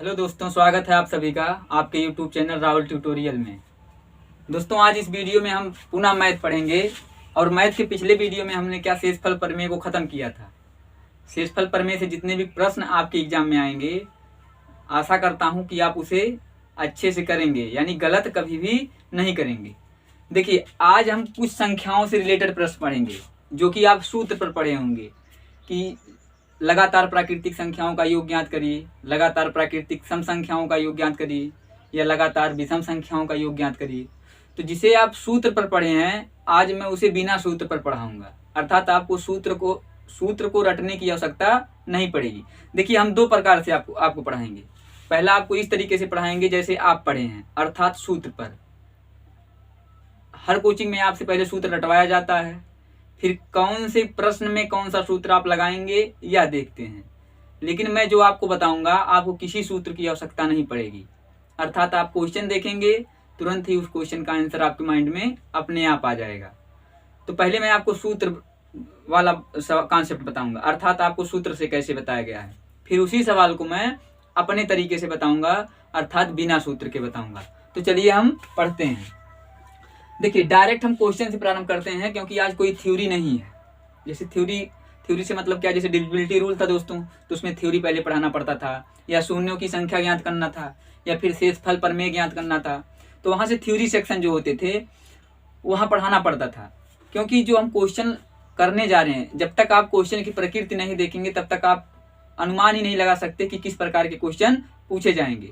Hello दोस्तों, स्वागत है आप सभी का आपके यूट्यूब चैनल राहुल ट्यूटोरियल में। दोस्तों, आज इस वीडियो में हम पुनः मैथ पढ़ेंगे और मैथ के पिछले वीडियो में हमने क्या शेषफल प्रमेय को ख़त्म किया था। शेषफल प्रमेय से जितने भी प्रश्न आपके एग्जाम में आएंगे, आशा करता हूं कि आप उसे अच्छे से करेंगे, यानी गलत कभी भी नहीं करेंगे। देखिए, आज हम कुछ संख्याओं से रिलेटेड प्रश्न पढ़ेंगे जो कि आप सूत्र पर पढ़े होंगे कि लगातार प्राकृतिक संख्याओं का योग ज्ञात करिए, लगातार प्राकृतिक सम संख्याओं का योग ज्ञात करिए या लगातार विषम संख्याओं का योग ज्ञात करिए। तो जिसे आप सूत्र पर पढ़े हैं, आज मैं उसे बिना सूत्र पर पढ़ाऊंगा, अर्थात आपको सूत्र को रटने की आवश्यकता नहीं पड़ेगी। देखिए, हम दो प्रकार से आपको पढ़ाएंगे। पहला आपको इस तरीके से पढ़ाएंगे जैसे आप पढ़े हैं, अर्थात सूत्र पर। हर कोचिंग में आपसे पहले सूत्र रटवाया जाता है, फिर कौन से प्रश्न में कौन सा सूत्र आप लगाएंगे यह देखते हैं। लेकिन मैं जो आपको बताऊंगा, आपको किसी सूत्र की आवश्यकता नहीं पड़ेगी, अर्थात आप क्वेश्चन देखेंगे, तुरंत ही उस क्वेश्चन का आंसर आपके माइंड में अपने आप आ जाएगा। तो पहले मैं आपको सूत्र वाला कॉन्सेप्ट बताऊंगा, अर्थात आपको सूत्र से कैसे बताया गया है। फिर उसी सवाल को मैं अपने तरीके से बताऊंगा, अर्थात बिना सूत्र के बताऊंगा। तो चलिए हम पढ़ते हैं। देखिए, डायरेक्ट हम क्वेश्चन से प्रारंभ करते हैं, क्योंकि आज कोई थ्योरी नहीं है। जैसे थ्योरी से मतलब क्या, जैसे डिविजिबिलिटी रूल था दोस्तों, तो उसमें थ्योरी पहले पढ़ाना पड़ता था, या शून्यों की संख्या ज्ञात करना था, या फिर शेषफल प्रमेय ज्ञात करना था। तो वहाँ से थ्योरी सेक्शन जो होते थे वहाँ पढ़ाना पड़ता था। क्योंकि जो हम क्वेश्चन करने जा रहे हैं, जब तक आप क्वेश्चन की प्रकृति नहीं देखेंगे तब तक आप अनुमान ही नहीं लगा सकते कि किस प्रकार के क्वेश्चन पूछे जाएंगे।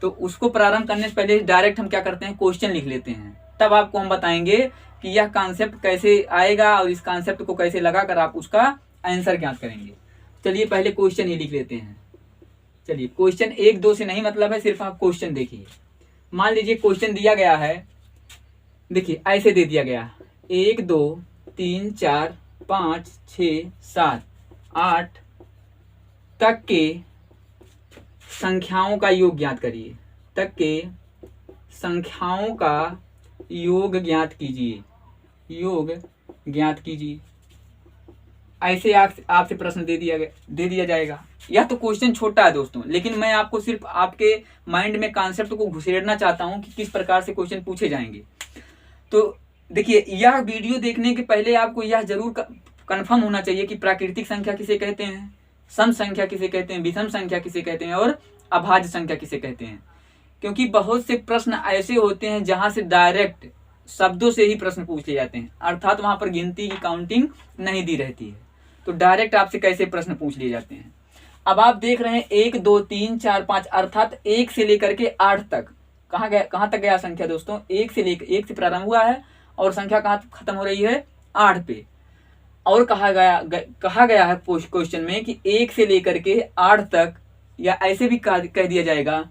तो उसको प्रारंभ करने से पहले डायरेक्ट हम क्या करते हैं, क्वेश्चन लिख लेते हैं। तब आपको हम बताएंगे कि यह कॉन्सेप्ट कैसे आएगा और इस कॉन्सेप्ट को कैसे लगाकर आप उसका आंसर ज्ञात करेंगे। चलिए पहले क्वेश्चन ही लिख लेते हैं। चलिए, क्वेश्चन 1-2 से नहीं मतलब है, सिर्फ आप क्वेश्चन देखिए। मान लीजिए क्वेश्चन दिया गया है, देखिए ऐसे दे दिया गया, 1 2 3 4 5 6 7 8 तक के संख्याओं का योग ज्ञात करिए, तक के संख्याओं का योग ज्ञात कीजिए, योग ज्ञात कीजिए। ऐसे आपसे प्रश्न दे दिया जाएगा। यह तो क्वेश्चन छोटा है दोस्तों, लेकिन मैं आपको सिर्फ आपके माइंड में कॉन्सेप्ट को घुसेड़ना चाहता हूं कि किस प्रकार से क्वेश्चन पूछे जाएंगे। तो देखिए, यह वीडियो देखने के पहले आपको यह जरूर कंफर्म होना चाहिए कि प्राकृतिक संख्या किसे कहते हैं, सम संख्या किसे कहते हैं, विषम संख्या किसे कहते हैं और अभाज्य संख्या किसे कहते हैं। क्योंकि बहुत से प्रश्न ऐसे होते हैं जहां से डायरेक्ट शब्दों से ही प्रश्न पूछ लिए जाते हैं, अर्थात वहां पर गिनती की काउंटिंग नहीं दी रहती है। तो डायरेक्ट आपसे कैसे प्रश्न पूछ लिए जाते हैं। अब आप देख रहे हैं 1 2 3 4 5, अर्थात 1 से लेकर के 8 तक। कहाँ तक गया संख्या दोस्तों, 1 से प्रारंभ हुआ है और संख्या कहाँ खत्म हो रही है, 8 पे। और कहा गया है क्वेश्चन में कि 1 से लेकर के 8 तक, या ऐसे भी कह दिया जाएगा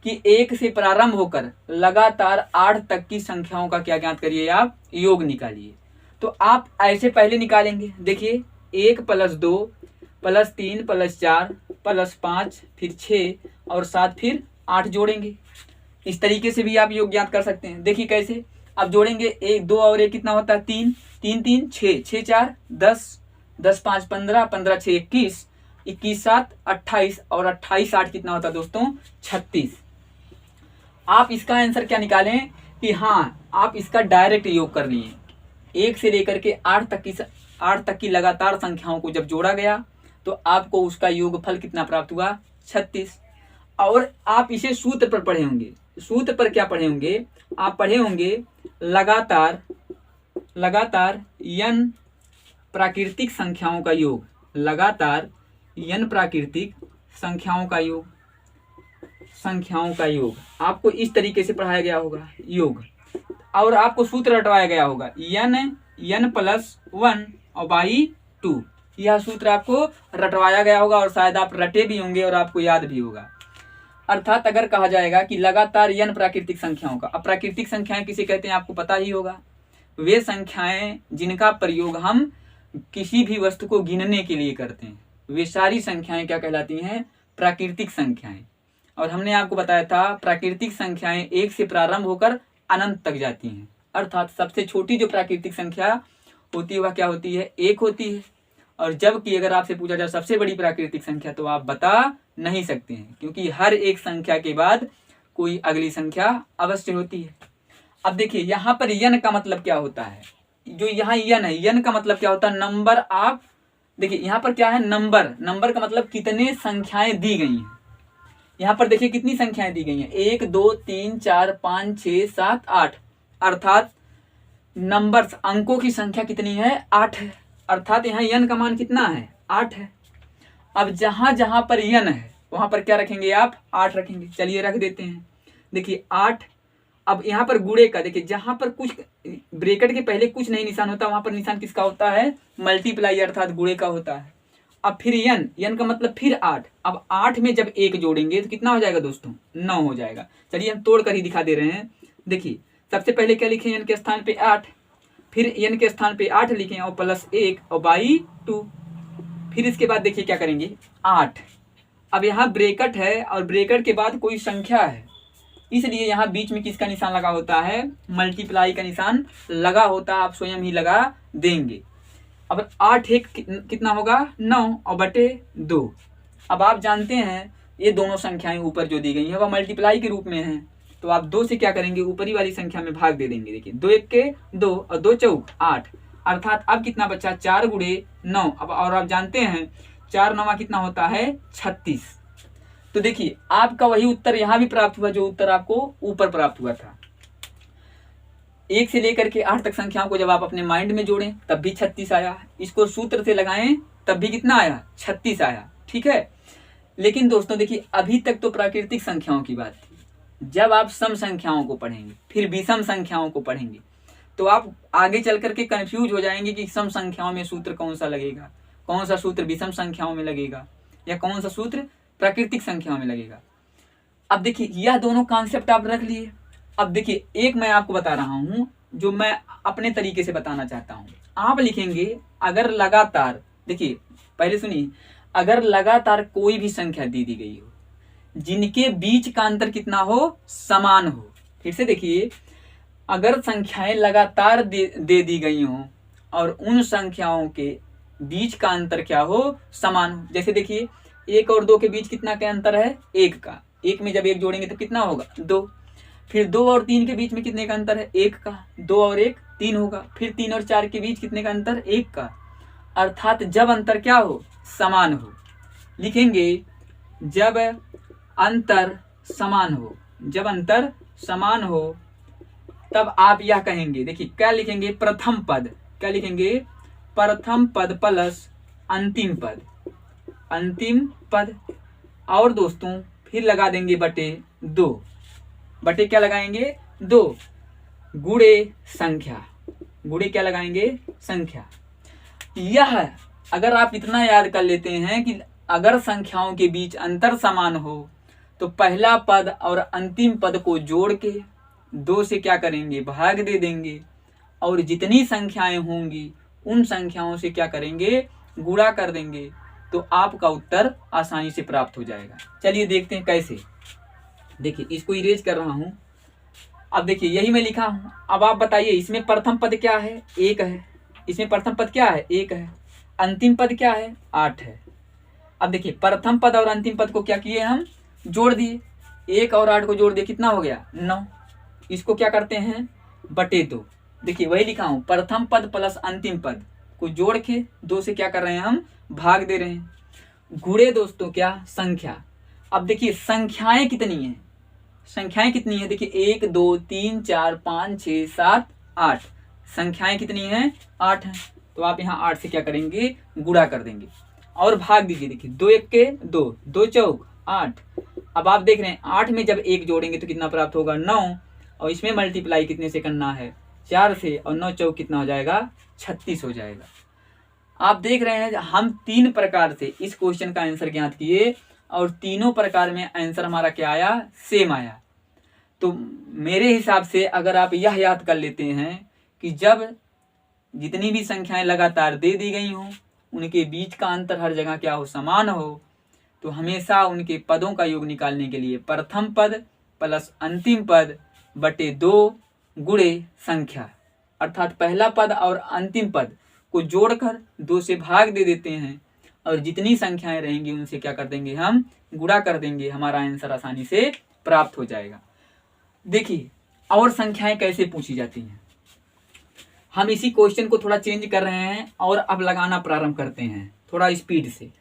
कि 1 से प्रारंभ होकर लगातार 8 तक की संख्याओं का क्या ज्ञात करिए, आप योग निकालिए। तो आप ऐसे पहले निकालेंगे। देखिए, 1 + 2 + 3 + 4 + 5 फिर 6 और 7 फिर 8 जोड़ेंगे। इस तरीके से भी आप योग ज्ञात कर सकते हैं। देखिए कैसे, अब जोड़ेंगे 1 2 और 1 कितना होता है, 3 3 3 6 6 4 10 10 5 15 15 6 21 21 7 28 और 28 8 कितना होता है दोस्तों, 36। आप इसका आंसर क्या निकालें कि हाँ, आप इसका डायरेक्ट योग कर लिए। 1 से लेकर के 8 तक की लगातार संख्याओं को जब जोड़ा गया तो आपको उसका योगफल कितना प्राप्त हुआ, 36। और आप इसे सूत्र पर पढ़े होंगे। सूत्र पर क्या पढ़े होंगे, आप पढ़े होंगे लगातार n प्राकृतिक संख्याओं का योग, लगातार n प्राकृतिक संख्याओं का योग आपको इस तरीके से पढ़ाया गया होगा, योग। और आपको सूत्र रटवाया गया होगा, n + 1 और बाई 2। यह सूत्र आपको रटवाया गया होगा और शायद आप रटे भी होंगे और आपको याद भी होगा। अर्थात अगर कहा जाएगा कि लगातार n प्राकृतिक संख्याओं का, अब प्राकृतिक संख्याएं किसे कहते हैं आपको पता ही होगा, वे संख्याएं जिनका प्रयोग हम किसी भी वस्तु को गिनने के लिए करते हैं, वे सारी संख्याएं क्या कहलाती हैं, प्राकृतिक संख्याएं। और हमने आपको बताया था प्राकृतिक संख्याएं 1 से प्रारंभ होकर अनंत तक जाती हैं, अर्थात सबसे छोटी जो प्राकृतिक संख्या होती है वह क्या होती है, 1 होती है। और जबकि अगर आपसे पूछा जाए सबसे बड़ी प्राकृतिक संख्या, तो आप बता नहीं सकते हैं, क्योंकि हर एक संख्या के बाद कोई अगली संख्या अवश्य होती है। अब देखिए यहाँ पर यन का मतलब क्या होता है, जो यहाँ यन है, यन का मतलब क्या होता है, नंबर। आप देखिए यहाँ पर क्या है, नंबर। नंबर का मतलब कितने संख्याएं दी गई हैं। यहाँ पर देखिए कितनी संख्याएं दी गई हैं, 1 2 3 4 5 6 7 8, अर्थात नंबर्स, अंकों की संख्या कितनी है, 8 है। अर्थात यहाँ यन का मान कितना है, 8 है। अब जहां जहां पर यन है वहां पर क्या रखेंगे आप, 8 रखेंगे। चलिए रख देते हैं। देखिए 8। अब यहाँ पर गुणे का देखिए, जहां पर कुछ ब्रैकेट के पहले कुछ नहीं निशान होता, वहां पर निशान किसका होता है, मल्टीप्लाई अर्थात गुणे का होता है। अब फिर यन, यन का मतलब फिर 8। अब 8 में जब 1 जोड़ेंगे तो कितना हो जाएगा दोस्तों, 9 हो जाएगा। चलिए हम तोड़ कर ही दिखा दे रहे हैं। देखिए सबसे पहले क्या लिखे, यन के स्थान पे 8, फिर यन के स्थान पे 8 लिखे और प्लस 1 और बाई 2। फिर इसके बाद देखिए क्या करेंगे, 8। अब यहाँ ब्रैकेट है और ब्रैकेट के बाद कोई संख्या है, इसलिए यहाँ बीच में किसका निशान लगा होता है, मल्टीप्लाई का निशान लगा होता है। आप स्वयं ही लगा देंगे। अब 8 एक कितना होगा, 9 और बटे 2। अब आप जानते हैं ये दोनों संख्याएं ऊपर जो दी गई है वह मल्टीप्लाई के रूप में है, तो आप 2 से क्या करेंगे, ऊपरी वाली संख्या में भाग दे देंगे। देखिए 2 1 के 2 और 2 चौक 8, अर्थात अब कितना बचा, 4 गुणे 9। अब और आप जानते हैं 4 9 कितना होता है, 36। तो देखिए आपका वही उत्तर यहाँ भी प्राप्त हुआ जो उत्तर आपको ऊपर प्राप्त हुआ था। 1 से लेकर के 8 तक संख्याओं को जब आप अपने माइंड में जोड़ें तब भी 36 आया, इसको सूत्र से लगाएं तब भी कितना आया, 36 आया। ठीक है। लेकिन दोस्तों देखिए अभी तक तो प्राकृतिक संख्याओं की बात थी। जब आप सम संख्याओं को पढ़ेंगे, फिर विषम संख्याओं को पढ़ेंगे, तो आप आगे चल करके कंफ्यूज हो जाएंगे कि सम संख्याओं में सूत्र कौन सा लगेगा, कौन सा सूत्र विषम संख्याओं में लगेगा, या कौन सा सूत्र प्राकृतिक संख्याओं में लगेगा। अब देखिए यह दोनों कॉन्सेप्ट आप रख लिए। अब देखिए एक मैं आपको बता रहा हूं जो मैं अपने तरीके से बताना चाहता हूं। आप लिखेंगे अगर लगातार, देखिए पहले सुनिए, अगर लगातार कोई भी संख्या दी गई हो जिनके बीच का अंतर कितना हो, समान हो। फिर से देखिए, अगर संख्याएं लगातार दे दी गई हो और उन संख्याओं के बीच का अंतर क्या हो, समान हो। जैसे देखिए 1 और 2 के बीच कितना का अंतर है, 1 का। 1 में जब 1 जोड़ेंगे तो कितना होगा, 2। फिर 2 और 3 के बीच में कितने का अंतर है, 1 का। 2 और 1 3 होगा। फिर 3 और 4 के बीच कितने का अंतर, 1 का। अर्थात जब अंतर क्या हो, समान हो। लिखेंगे जब अंतर समान हो, जब अंतर समान हो तब आप यह कहेंगे। देखिए क्या लिखेंगे, प्रथम पद। क्या लिखेंगे, प्रथम पद प्लस अंतिम पद, अंतिम पद। और दोस्तों फिर लगा देंगे बटे 2, बटे क्या लगाएंगे, 2 गुणे संख्या, गुणे क्या लगाएंगे, संख्या। यह अगर आप इतना याद कर लेते हैं कि अगर संख्याओं के बीच अंतर समान हो तो पहला पद और अंतिम पद को जोड़ के 2 से क्या करेंगे, भाग दे देंगे, और जितनी संख्याएं होंगी उन संख्याओं से क्या करेंगे, गुणा कर देंगे, तो आपका उत्तर आसानी से प्राप्त हो जाएगा। चलिए देखते हैं कैसे। देखिए इसको इरेज कर रहा हूं। अब देखिए यही मैं लिखा हूं। अब आप बताइए इसमें प्रथम पद क्या है, 1 है। इसमें प्रथम पद क्या है, 1 है। अंतिम पद क्या है, 8 है। अब देखिए प्रथम पद और अंतिम पद को क्या किए, हम जोड़ दिए। 1 और 8 को जोड़ दिए, कितना हो गया, 9। इसको क्या करते हैं, बटे 2। देखिए वही लिखा हूं, प्रथम पद प्लस अंतिम पद को जोड़ के 2 से क्या कर रहे हैं, हम भाग दे रहे हैं। गुणे दोस्तों क्या, संख्या। अब देखिए संख्याएं कितनी हैं, संख्याएं कितनी है, देखिए 1 2 3 4 5 6 7 8, संख्याएं कितनी हैं, 8 हैं। तो आप यहाँ 8 से क्या करेंगे, गुणा कर देंगे और भाग दीजिए। देखिए 2 1 के 2, 2 चौक 8। अब आप देख रहे हैं 8 में जब 1 जोड़ेंगे तो कितना प्राप्त होगा, 9। और इसमें मल्टीप्लाई कितने से करना है, 4 से, और 9 चौक कितना हो जाएगा, 36 हो जाएगा। आप देख रहे हैं हम 3 प्रकार से इस क्वेश्चन का आंसर ज्ञात किए और तीनों प्रकार में आंसर हमारा क्या आया, सेम आया। तो मेरे हिसाब से अगर आप यह याद कर लेते हैं कि जब जितनी भी संख्याएं लगातार दे दी गई हों उनके बीच का अंतर हर जगह क्या हो, समान हो, तो हमेशा उनके पदों का योग निकालने के लिए प्रथम पद प्लस अंतिम पद बटे 2 गुणे संख्या, अर्थात पहला पद और अंतिम पद को जोड़कर 2 से भाग दे देते हैं और जितनी संख्याएं रहेंगी उनसे क्या कर देंगे, हम गुणा कर देंगे, हमारा आंसर आसानी से प्राप्त हो जाएगा। देखिए और संख्याएं कैसे पूछी जाती हैं, हम इसी क्वेश्चन को थोड़ा चेंज कर रहे हैं और अब लगाना प्रारंभ करते हैं थोड़ा स्पीड से।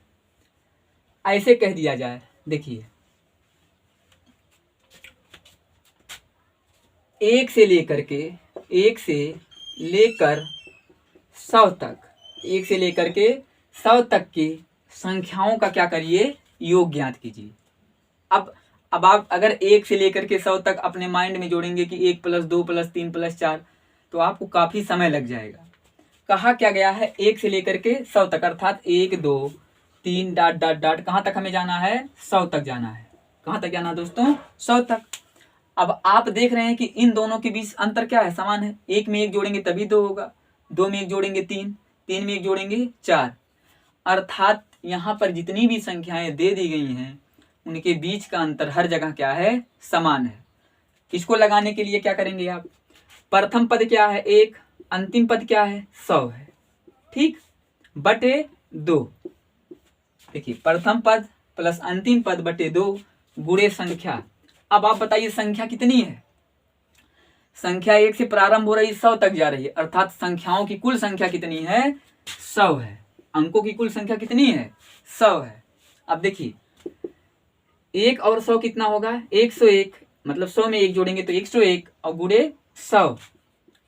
ऐसे कह दिया जाए, देखिए 1 से लेकर 100 तक, 1 से लेकर के 100 तक की संख्याओं का क्या करिए, योग ज्ञात कीजिए। अब आप अगर 1 से लेकर के 100 तक अपने माइंड में जोड़ेंगे कि 1 + 2 + 3 + 4, तो आपको काफी समय लग जाएगा। कहा क्या गया है, 1 से लेकर के 100 तक, अर्थात 1 2 3 ... कहाँ तक हमें जाना है, 100 तक जाना है। कहाँ तक जाना है दोस्तों, 100 तक। अब आप देख रहे हैं कि इन दोनों के बीच अंतर क्या है, समान है। 1 में 1 जोड़ेंगे तभी 2 होगा, 2 में 1 जोड़ेंगे 3, 3 में 1 जोड़ेंगे 4। अर्थात यहाँ पर जितनी भी संख्याएं दे दी गई हैं उनके बीच का अंतर हर जगह क्या है, समान है। इसको लगाने के लिए क्या करेंगे आप, प्रथम पद क्या है 1, अंतिम पद क्या है 100 है, ठीक, बटे 2। देखिए प्रथम पद प्लस अंतिम पद बटे 2 गुणे संख्या। अब आप बताइए संख्या कितनी है, संख्या 1 से प्रारंभ हो रही 100 तक जा रही है, अर्थात संख्याओं की कुल संख्या कितनी है, 100 है। अंकों की कुल संख्या कितनी है, 100 है। अब देखिए 1 और 100 कितना होगा, 101, मतलब 100 में 1 जोड़ेंगे तो 101 और गुणे 100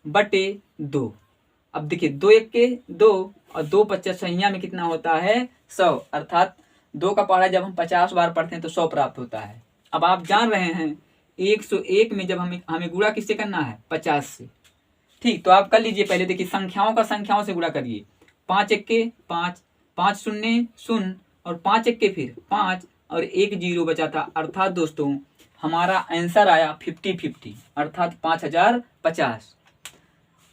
बटे 2। अब देखिए 2 1 के 2 और 2 25 संख्या में कितना होता है, 100, अर्थात 2 का पहाड़ा जब हम 50 बार पढ़ते हैं तो 100 प्राप्त होता है। अब आप जान रहे हैं 101 में जब हमें गुणा किससे करना है, 50 से, ठीक। तो आप कर लीजिए, पहले देखिए संख्याओं का संख्याओं से गुणा करिए, 5 1 के 5, 5 0 0 और 5 1 के फिर 5 और 1 0 बचा था, अर्थात दोस्तों हमारा आंसर आया 50-50, अर्थात 5050।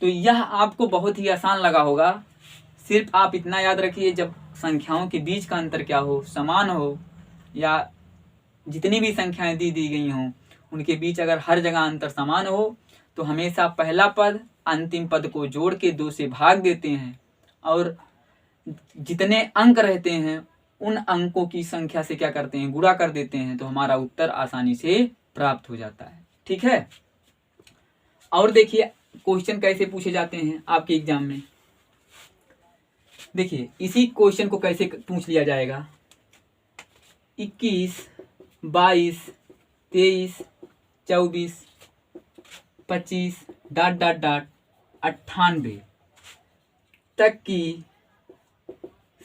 तो यह आपको बहुत ही आसान लगा होगा। सिर्फ आप इतना याद रखिए, जब संख्याओं के बीच का अंतर क्या हो, समान हो, या जितनी भी संख्याएं दी गई हों उनके बीच अगर हर जगह अंतर समान हो तो हमेशा पहला पद अंतिम पद को जोड़ के 2 से भाग देते हैं और जितने अंक रहते हैं उन अंकों की संख्या से क्या करते हैं, गुणा कर देते हैं, तो हमारा उत्तर आसानी से प्राप्त हो जाता है, ठीक है। और देखिए क्वेश्चन कैसे पूछे जाते हैं आपके एग्जाम में। देखिए इसी क्वेश्चन को कैसे पूछ लिया जाएगा, 21 22 23 24 25 ... 98 तक की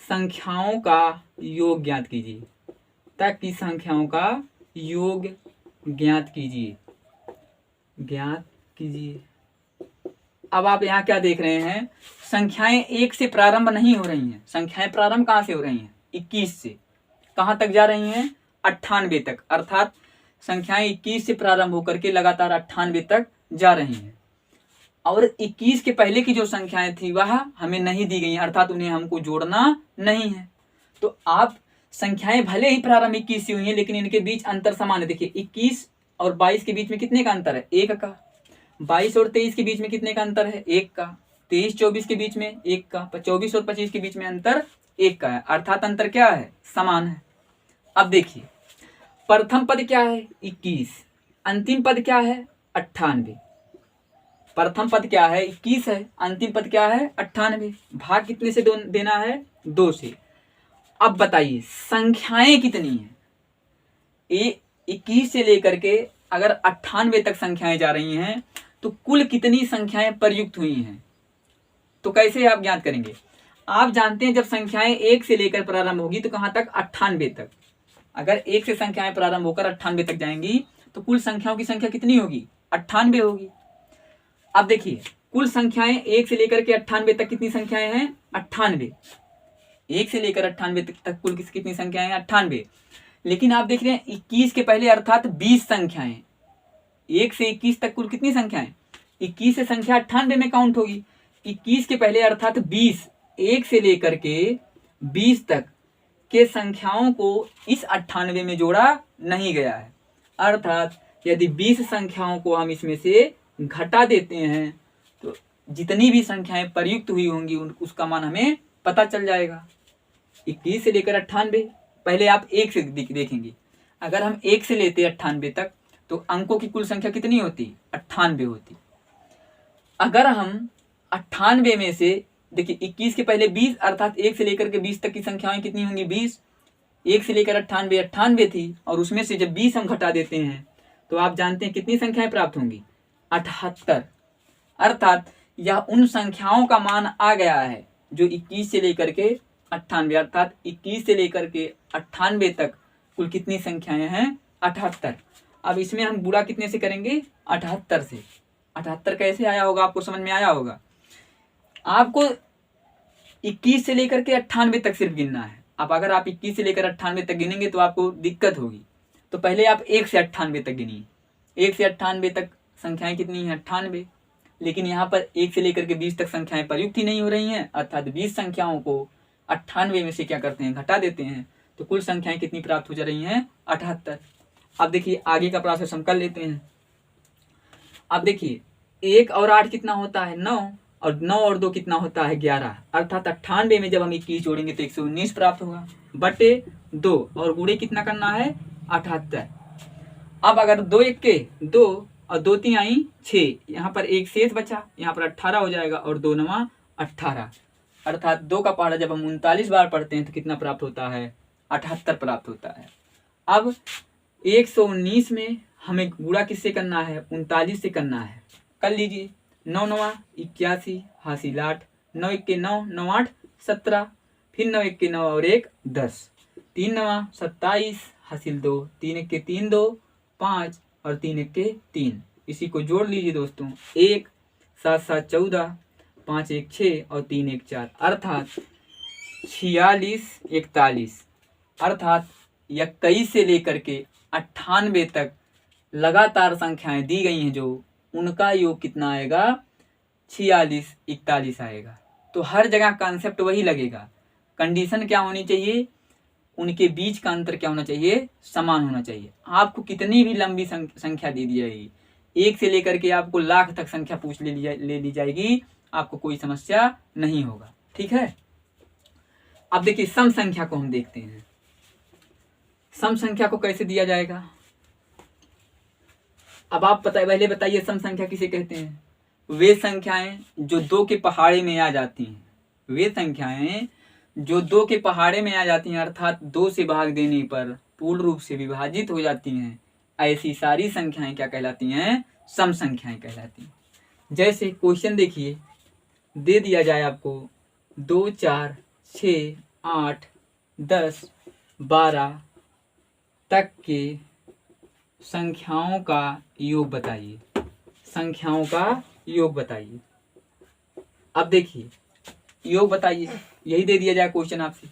संख्याओं का योग ज्ञात कीजिए, तक की संख्याओं का योग ज्ञात कीजिए, ज्ञात कीजिए। अब आप यहाँ क्या देख रहे हैं, संख्याएं 1 से प्रारंभ नहीं हो रही हैं, संख्याएं प्रारंभ कहाँ से हो रही हैं, 21 से, कहाँ तक जा रही हैं, 98 तक, अर्थात संख्याएं 21 से प्रारंभ होकर के लगातार 98 तक जा रही हैं। और 21 के पहले की जो संख्याएं थी वह हमें नहीं दी गई हैं, अर्थात उन्हें हमको जोड़ना नहीं है। तो आप संख्याएं भले ही प्रारंभ 21 से हुई हैं लेकिन इनके बीच अंतर समान है। देखिए 21 और 22 के बीच में कितने का अंतर है, 1 का। 22 और 23 के बीच में कितने का अंतर है, 1 का। 23 24 के बीच में 1 का। 24 और 25 के बीच में अंतर 1 का है, अर्थात अंतर क्या है, समान है। अब देखिए प्रथम पद क्या है, 21, अंतिम पद क्या है, 98। प्रथम पद क्या है, 21 है, अंतिम पद क्या है, 98। भाग कितने से देना है, 2 से। अब बताइए संख्याएं कितनी हैं, 21 से लेकर के अगर 98 तक संख्याएं जा रही हैं तो कुल कितनी संख्याएं प्रयुक्त हुई हैं। तो कैसे आप ज्ञात करेंगे, आप जानते हैं जब संख्याएं 1 से लेकर प्रारंभ होगी तो कहां तक, 98 तक। अगर 1 से संख्याएं प्रारंभ होकर 98 तक जाएंगी तो कुल संख्याओं की संख्या कितनी होगी, 98 होगी। अब देखिए कुल संख्याएं 1 से लेकर के 98 तक कितनी संख्याएं हैं, 98। 1 से लेकर 98 तक कुल कितनी संख्याएं हैं, 98। लेकिन आप देख रहे हैं 21 के पहले अर्थात 20 संख्याएं, 1 से 21 तक कुल कितनी संख्याएं, 21 से संख्या 98 में काउंट होगी। 21 के पहले अर्थात 20, 1 से लेकर के 20 तक के संख्याओं को इस 98 में जोड़ा नहीं गया है, अर्थात यदि 20 संख्याओं को हम इसमें से घटा देते हैं तो जितनी भी संख्याएं प्रयुक्त हुई होंगी उसका मान हमें पता चल जाएगा। 21 से लेकर 98, पहले आप 1 से देखेंगे। अगर हम 1 से लेते 98 तक तो अंकों की कुल संख्या कितनी होती? 98 होती। अगर हम 98 में से देखिए 21 के पहले 20 अर्थात 1 से लेकर के 20 तक की संख्याएं कितनी होंगी? 20। 1 से लेकर 98 थी और उसमें से जब 20 हम घटा देते हैं तो आप जानते हैं कितनी संख्याएं प्राप्त होंगी? 78। अर्थात यह उन संख्याओं का मान आ गया है जो 21 से लेकर के 98, अर्थात 21 से लेकर के 98 तक कुल कितनी संख्याएं हैं? 78। अब इसमें हम गुणा कितने से करेंगे? 78 से। 78 कैसे आया होगा? आपको समझ में आया होगा। आपको 21 से लेकर के 98 तक सिर्फ गिनना है। अब अगर आप 21 से लेकर 98 तक गिनेंगे तो आपको दिक्कत होगी। तो पहले आप 1 से 98 तक गिनिए। 1 से 98 तक संख्याएं कितनी हैं? 98। लेकिन यहाँ पर 1 से लेकर के 20 तक संख्याएं प्रयुक्त ही नहीं हो रही हैं, अर्थात 20 संख्याओं को 98 में से क्या करते हैं? घटा देते हैं। तो कुल संख्याएं कितनी प्राप्त हो जा रही हैं? 78। अब देखिए आगे का प्रोसेस हम कर लेते हैं। अब देखिए 1 और 8 कितना होता है? 9, और 9 और 2 कितना होता है? 11। अर्थात 98 में जब हम 21 जोड़ेंगे तो 119 प्राप्त होगा बटे 2, और गुणे कितना करना है? 78। अब अगर 2 1 के 2 और 2 3 आई 6, यहाँ पर एक शेष बचा, यहाँ पर 18 हो जाएगा, और 2 9 18। अर्थात 2 का पहाड़ा जब हम 39 बार पढ़ते हैं तो कितना प्राप्त होता है? 78 प्राप्त होता है। अब 119 में हमें गुणा किससे करना है? 39 से करना है। कर लीजिए। 9 9 81 हासिल 8, 9 1 के 9, 9 8 17, फिर 9 1 के 9 और 1 10, 3 9 27 हासिल 2, 3 1 के 3 2 5 और 3 1 के 3। इसी को जोड़ लीजिए दोस्तों। 1 7 7 14, 5 1 6 और 3 1 4, अर्थात 46 41। अर्थात 21 से लेकर के 98 तक लगातार संख्याएं दी गई हैं जो उनका योग कितना आएगा? 46 41 आएगा। तो हर जगह कॉन्सेप्ट वही लगेगा। कंडीशन क्या होनी चाहिए? उनके बीच का अंतर क्या होना चाहिए? समान होना चाहिए। आपको कितनी भी लंबी संख्या दे दी जाएगी, 1 से लेकर के आपको लाख तक संख्या पूछ ले ली जाएगी, आपको कोई समस्या नहीं होगा। ठीक है। अब देखिए सम संख्या को हम देखते हैं। सम संख्या को कैसे दिया जाएगा? अब आप पहले बताइए सम संख्या किसे कहते हैं? वे संख्याएं जो 2 के पहाड़े में आ जाती हैं। वे संख्याएं जो 2 के पहाड़े में आ जाती हैं, अर्थात 2 से भाग देने पर पूर्ण रूप से विभाजित हो जाती हैं, ऐसी सारी संख्याएं क्या कहलाती हैं? सम संख्याएं कहलाती हैं। जैसे क्वेश्चन देखिए, दे दिया जाए आपको 2 4 6 8 10 12 तक के संख्याओं का योग बताइए। संख्याओं का योग बताइए। अब देखिए योग बताइए, यही दे दिया जाए क्वेश्चन आपसे।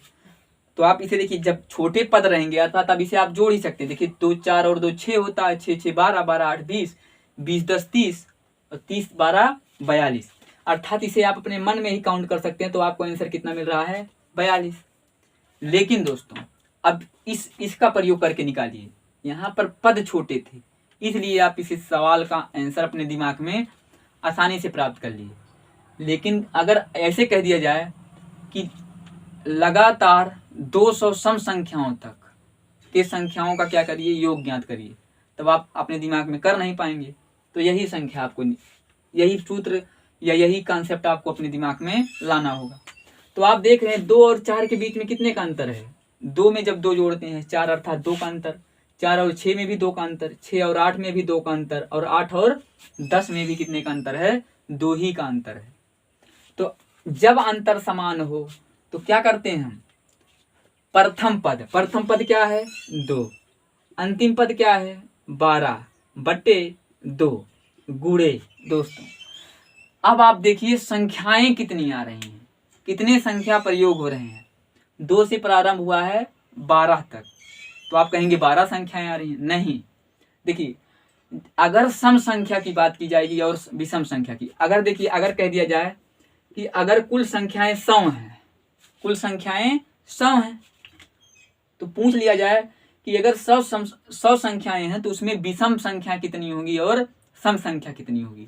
तो आप इसे देखिए, जब छोटे पद रहेंगे अर्थात अब इसे आप जोड़ ही सकते हैं। देखिए 2 4 और 2 6 होता है, 6 6 12, 12 8 20, 20 10 30 और 30 12 42। अर्थात इसे आप अपने मन में ही काउंट कर सकते हैं। तो आपको आंसर कितना मिल रहा है? 42। लेकिन दोस्तों अब इसका प्रयोग करके निकालिए। यहाँ पर पद छोटे थे, इसलिए आप इस सवाल का आंसर अपने दिमाग में आसानी से प्राप्त कर लिए। लेकिन अगर ऐसे कह दिया जाए कि लगातार 200 सम संख्याओं तक के संख्याओं का क्या करिए? योग ज्ञात करिए, तब आप अपने दिमाग में कर नहीं पाएंगे। तो यही संख्या आपको, यही सूत्र या यही कॉन्सेप्ट आपको अपने दिमाग में लाना होगा। तो आप देख रहे हैं 2 और 4 के बीच में कितने का अंतर है? 2 में जब 2 जोड़ते हैं 4 अर्थात 2 का अंतर, 4 और 6 में भी 2 का अंतर, 6 और 8 में भी 2 का अंतर, और 8 और 10 में भी कितने का अंतर है? 2 ही का अंतर है। तो जब अंतर समान हो तो क्या करते हैं हम? प्रथम पद क्या है? 2। अंतिम पद क्या है? 12 बटे 2 गुणे। दोस्तों अब आप देखिए संख्याएं कितनी आ रही हैं, कितने संख्या प्रयोग हो रहे हैं। 2 से प्रारंभ हुआ है 12 तक, तो आप कहेंगे 12 संख्याएं आ रही हैं। नहीं, देखिए अगर सम संख्या की बात की जाएगी और विषम संख्या की, अगर देखिए अगर कह दिया जाए कि अगर कुल संख्याएं 100 हैं, कुल संख्याएं 100 हैं, तो पूछ लिया जाए कि अगर 100 संख्याएं हैं तो उसमें विषम संख्या कितनी होगी और सम संख्या कितनी होगी।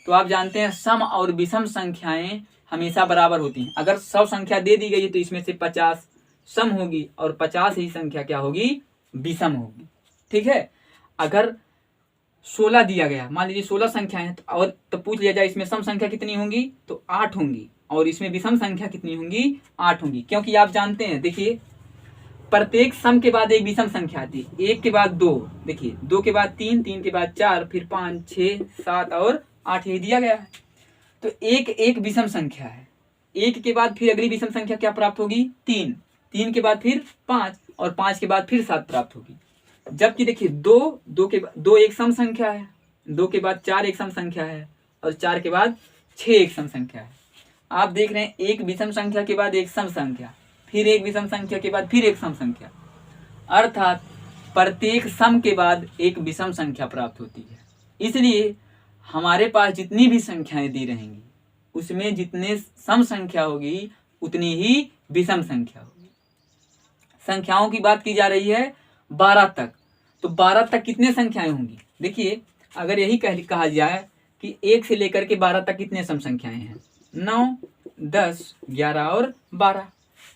तो आप जानते हैं सम और विषम संख्याएं हमेशा बराबर होती हैं। अगर 100 संख्या दे दी गई है तो इसमें से 50 सम होगी और 50 ही संख्या क्या होगी, विषम होगी। ठीक है, अगर 16 दिया गया, मान लीजिए 16 संख्या है और तो पूछ लिया जाए इसमें सम संख्या कितनी होंगी, तो 8 होंगी, और इसमें विषम संख्या कितनी होंगी, 8 होंगी। क्योंकि आप जानते हैं, देखिए प्रत्येक सम के बाद एक विषम संख्या आती है, 1 के बाद 2, देखिए 2 के बाद 3, 3 के बाद 4, फिर 5, 6, 7 और 8 ये दिया गया है। तो एक एक विषम संख्या है, 1 के बाद फिर अगली विषम संख्या क्या प्राप्त होगी, 3, 3 के बाद फिर 5 और 5 के बाद फिर 7 प्राप्त होगी। जबकि देखिए 2 एक सम संख्या है, 2 के बाद 4 एक सम संख्या है और 4 के बाद 6 एक सम संख्या है। आप देख रहे हैं एक विषम संख्या के बाद एक सम संख्या, फिर एक विषम संख्या के बाद फिर एक सम संख्या, अर्थात प्रत्येक सम के बाद एक विषम संख्या प्राप्त होती है। इसलिए हमारे पास जितनी भी संख्याएं दी रहेंगी उसमें जितने सम संख्या होगी उतनी ही विषम संख्या होगी। संख्याओं की बात की जा रही है 12 तक, तो 12 तक कितने संख्याएं होंगी, देखिए अगर यही कहा जाए कि 1 से लेकर के 12 तक कितने सम संख्याएं हैं, 9, 10, 11 और 12।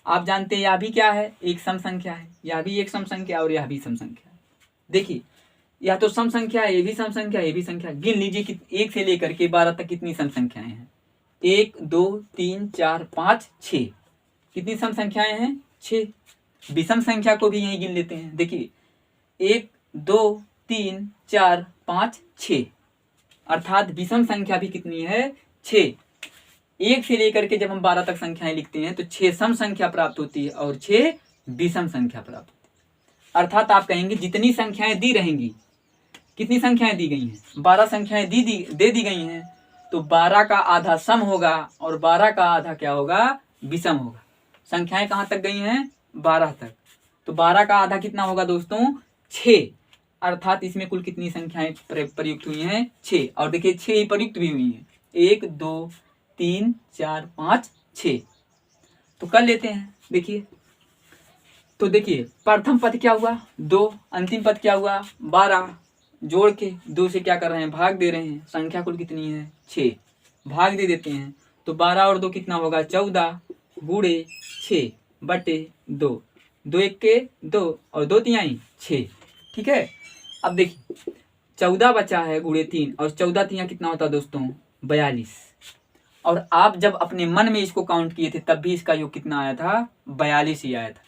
आप जानते हैं यह भी क्या है, एक सम संख्या है, यह भी एक सम संख्या और यह भी सम संख्या है। देखिए यह तो सम संख्या है, ये भी सम संख्या, ये भी संख्या। गिन लीजिए कि 1 से लेकर के 12 तक कितनी सम संख्याएं हैं, 1, 2, 3, 4, 5, 6। कितनी सम संख्याएं हैं, 6। विषम संख्या को भी यही गिन लेते हैं, देखिए 1, 2, 3, 4, 5, 6, अर्थात विषम संख्या भी कितनी है, 6। 1 से लेकर के जब हम 12 तक संख्याएं लिखते हैं तो 6 सम संख्या प्राप्त होती है और 6 विषम संख्या प्राप्त होती है। अर्थात आप कहेंगे जितनी संख्याएं दी रहेंगी, कितनी संख्याएं दी गई हैं, 12 संख्याएं दे दी गई हैं, तो 12 का आधा सम होगा और 12 का आधा क्या होगा, विषम होगा। संख्याएं कहाँ तक गई हैं, 12 तक, तो 12 का आधा कितना होगा दोस्तों, 6। अर्थात इसमें कुल कितनी संख्याएं प्रयुक्त हुई हैं, 6। और देखिए 6 ही प्रयुक्त भी हुई हैं, 1, 2, 3, 4, 5, 6। तो कर लेते हैं, देखिए तो देखिए प्रथम पद क्या हुआ, 2, अंतिम पद क्या हुआ, 12, जोड़ के 2 से क्या कर रहे हैं, भाग दे रहे हैं। संख्या कुल कितनी है, 6, भाग दे देते हैं तो 12 और 2 कितना होगा, 14 गुणे 6 बटे 2, 2 1 के 2 और 2 तिहाई 6। ठीक है, अब देखिए 14 बचा है गुणे 3 और 14 तिहाई कितना होता है दोस्तों, 42। और आप जब अपने मन में इसको काउंट किए थे तब भी इसका योग कितना आया था, 42 ही आया था।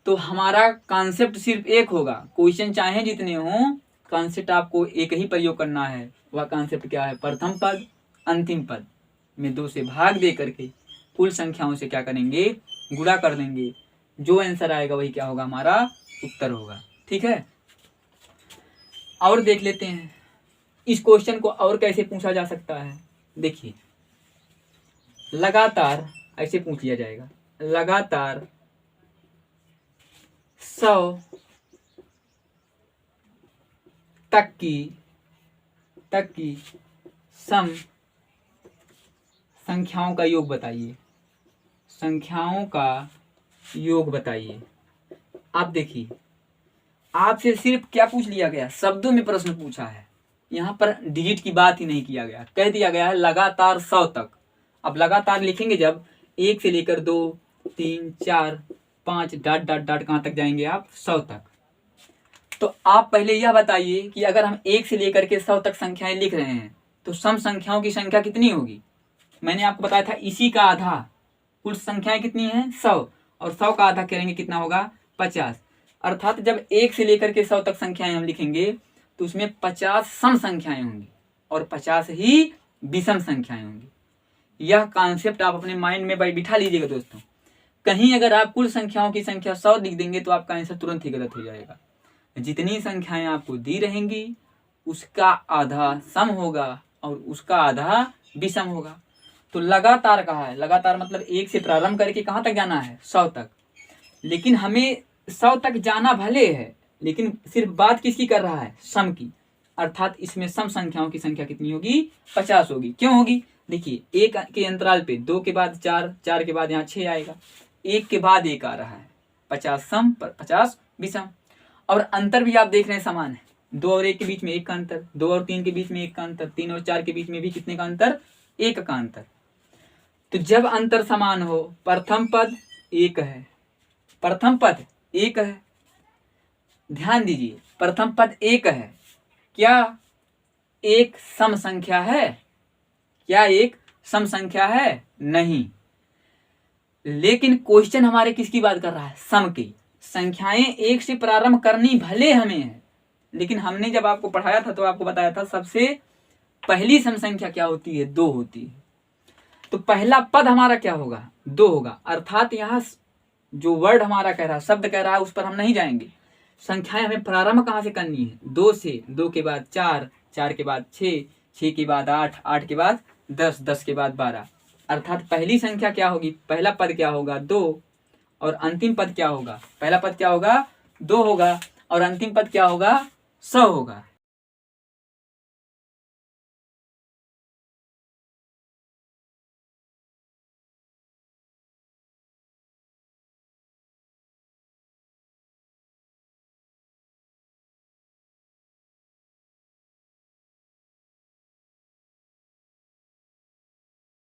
तो हमारा कॉन्सेप्ट सिर्फ एक होगा, क्वेश्चन चाहे जितने हों, कॉन्सेप्ट आपको एक ही प्रयोग करना है। वह कॉन्सेप्ट क्या है, प्रथम पद अंतिम पद में 2 से भाग दे करके कुल संख्याओं से क्या करेंगे, गुणा कर लेंगे। जो आंसर आएगा वही क्या होगा, हमारा उत्तर होगा। ठीक है, और देख लेते हैं इस क्वेश्चन को और कैसे पूछा जा सकता है। देखिए लगातार ऐसे पूछ लिया जाएगा, लगातार 100 तक की सम संख्याओं का योग बताइए, संख्याओं का योग बताइए। आप देखिए आपसे सिर्फ क्या पूछ लिया गया, शब्दों में प्रश्न पूछा है, यहाँ पर डिजिट की बात ही नहीं किया गया। कह दिया गया है लगातार 100 तक। अब लगातार लिखेंगे जब 1 से लेकर 2, 3, 4, 5 डॉट डॉट डॉट कहाँ तक जाएंगे आप, 100 तक। तो आप पहले यह बताइए कि अगर हम 1 से लेकर के 100 तक संख्याएं लिख रहे हैं तो सम संख्याओं की संख्या कितनी होगी। मैंने आपको बताया था इसी का आधा, कुल संख्याएं कितनी हैं, 100, और 100 का आधा करेंगे कितना होगा, 50। अर्थात जब 1 से लेकर के 100 तक संख्याएं हम लिखेंगे तो उसमें 50 सम संख्याएं होंगी और 50 ही विषम संख्याएं होंगी। यह कॉन्सेप्ट आप अपने माइंड में बिठा लीजिएगा दोस्तों। कहीं अगर आप कुल संख्याओं की संख्या 100 लिख देंगे तो आपका आंसर तुरंत ही गलत हो जाएगा। जितनी संख्याएं आपको दी रहेंगी उसका आधा सम होगा और उसका आधा विषम होगा। तो लगातार कहा है, लगातार मतलब 1 से प्रारंभ करके कहाँ तक जाना है, 100 तक। लेकिन हमें 100 तक जाना भले है, लेकिन सिर्फ बात किसकी कर रहा है, सम की। अर्थात इसमें सम संख्याओं की संख्या कितनी होगी, 50 होगी। क्यों होगी, देखिए 1 के अंतराल पे 2 के बाद 4, 4 के बाद यहाँ 6 आएगा, 1 के बाद 1 आ रहा है, 50 सम पर 50 विषम। और अंतर भी आप देख रहे हैं समान है, 2 और 1 के बीच में 1 का अंतर, 2 और 3 के बीच में 1 का अंतर, 3 और 4 के बीच में भी कितने का अंतर, 1 का अंतर। तो जब अंतर समान हो, प्रथम पद 1 है, प्रथम पद एक है। ध्यान दीजिए, प्रथम पद एक है। क्या एक सम संख्या है? क्या एक सम संख्या है? नहीं। लेकिन क्वेश्चन हमारे किसकी बात कर रहा है? सम की। संख्याएं एक से प्रारंभ करनी भले हमें है, लेकिन हमने जब आपको पढ़ाया था तो आपको बताया था सबसे पहली सम संख्या क्या होती है? 2 होती है। तो पहला पद हमारा क्या होगा? 2 होगा। अर्थात यहाँ जो वर्ड हमारा कह रहा है, शब्द कह रहा है, उस पर हम नहीं जाएंगे। संख्याएं हमें प्रारंभ कहाँ से करनी है? 2 से। 2 के बाद 4, 4 के बाद 6, 6 के बाद 8, 8 के बाद 10, 10 के बाद 12। अर्थात पहली संख्या क्या होगी? पहला पद क्या होगा? 2। और अंतिम पद क्या होगा? पहला पद क्या होगा? 2 होगा और अंतिम पद क्या होगा? 100 होगा।